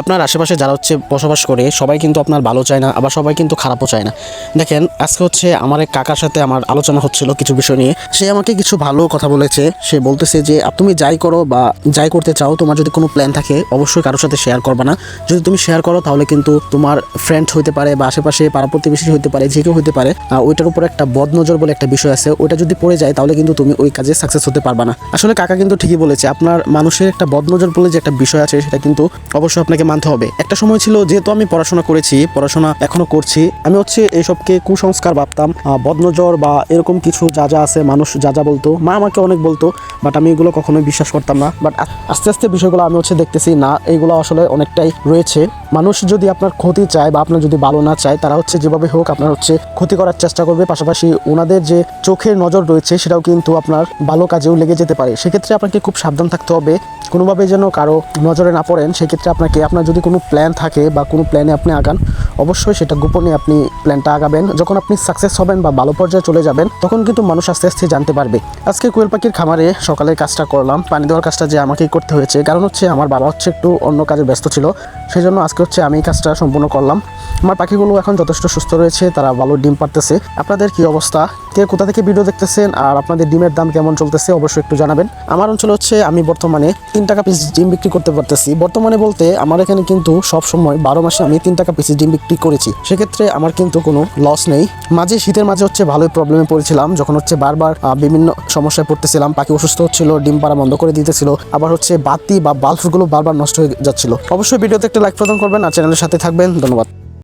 আপনার আশেপাশে যারা হচ্ছে বসবাস করে সবাই কিন্তু আপনার ভালো চায় না, আবার সবাই কিন্তু খারাপও চায় না। দেখেন আজকে হচ্ছে আমার এক কাকার সাথে আমার আলোচনা হচ্ছিল কিছু বিষয় নিয়ে। সে আমাকে কিছু ভালো কথা বলেছে। সে বলতেছে যে তুমি যাই করো বা যাই করতে চাও, তোমার যদি কোনো প্ল্যান থাকে অবশ্যই কারোর সাথে শেয়ার করবা না। যদি তুমি শেয়ার করো তাহলে কিন্তু তোমার ফ্রেন্ড হইতে পারে বা আশেপাশে পাড়া প্রতিবেশী হইতে পারে, যে কেউ হইতে পারে, ওইটার উপর একটা বদনজর বলে একটা বিষয় আছে, ওইটা যদি পড়ে যায় তাহলে কিন্তু তুমি ওই কাজে সাকসেস হতে পারবা না। আসলে কাকা কিন্তু ঠিকই বলেছে, আপনার মানুষের একটা বদনজর বলে যে একটা বিষয় আছে সেটা কিন্তু অবশ্যই আপনাকে মানতে হবে। একটা সময় ছিল, যেহেতু আমি পড়াশোনা করেছি, পড়াশোনা এখনো করছি, আমি হচ্ছে এইসবকে কুসংস্কার ভাবতাম, বদনজর বা এরকম কিছু যা যা আছে, মানুষ যা যা বলতো, মা আমাকে অনেক বলতো, বাট আমি এগুলো কখনোই বিশ্বাস করতাম না। বাট আস্তে আস্তে বিষয়গুলো আমি হচ্ছে দেখতেছি না, এগুলো আসলে অনেকটাই রয়েছে। মানুষ যদি আপনার ক্ষতি চায় বা আপনার যদি ভালো না চায়, তারা হচ্ছে যেভাবে হোক আপনার হচ্ছে ক্ষতি করার চেষ্টা করবে। পাশাপাশি ওনাদের যে চোখের নজর রয়েছে সেটাও কিন্তু আপনার ভালো কাজেও লেগে যেতে পারে। সেক্ষেত্রে আপনাকে খুব সাবধান থাকতে হবে, কোনোভাবে যেন কারো নজরে না পড়েন। সেক্ষেত্রে আপনার যদি কোনো প্ল্যান থাকে বা কোনো প্ল্যানে আপনি আগান, অবশ্যই সেটা গোপনে আপনি প্ল্যানটা আগাবেন। যখন আপনি সাকসেস হবেন বা ভালো পর্যায়ে চলে যাবেন, তখন কিন্তু মানুষ আস্তে আস্তে জানতে পারবে। আজকে কোয়েল পাখির খামারে সকালের কাজটা করলাম, পানি দেওয়ার কাজটা যে আমাকেই করতে হয়েছে, কারণ হচ্ছে আমার বাবা হচ্ছে একটু অন্য কাজে ব্যস্ত ছিল, সেই জন্য আজকে হচ্ছে আমি এই কাজটা সম্পূর্ণ করলাম। আমার পাখিগুলো এখন যথেষ্ট সুস্থ রয়েছে, তারা ভালো ডিম পারতেছে। আপনাদের কি অবস্থা? কে কোথা থেকে ভিডিও দেখতেছেন আর আপনাদের ডিমের দাম কেমন চলতেছে অবশ্যই একটু জানাবেন। আমার অঞ্চলে হচ্ছে আমি বর্তমানে 3 টাকা পিস ডিম বিক্রি করতে পারতেছি। বর্তমানে বলতে আমার এখানে কিন্তু সব সময় 12 মাসে আমি 3 টাকা পিস ডিম বিক্রি করেছি। সেক্ষেত্রে আমার কিন্তু কোনো লস নেই। মাঝে শীতের মাঝে হচ্ছে ভালোই প্রবলেমে পড়েছিলাম, যখন হচ্ছে বারবার বিভিন্ন সমস্যায় পড়তেছিলাম, পাখি অসুস্থ হচ্ছিল, ডিম পাড়া বন্ধ করে দিতেছিল, আবার হচ্ছে বাতি বা বাল্বগুলো বারবার নষ্ট হয়ে যাচ্ছিল। অবশ্যই ভিডিওতে একটা লাইক প্রদান করবেন আর চ্যানেলের সাথে থাকবেন। ধন্যবাদ।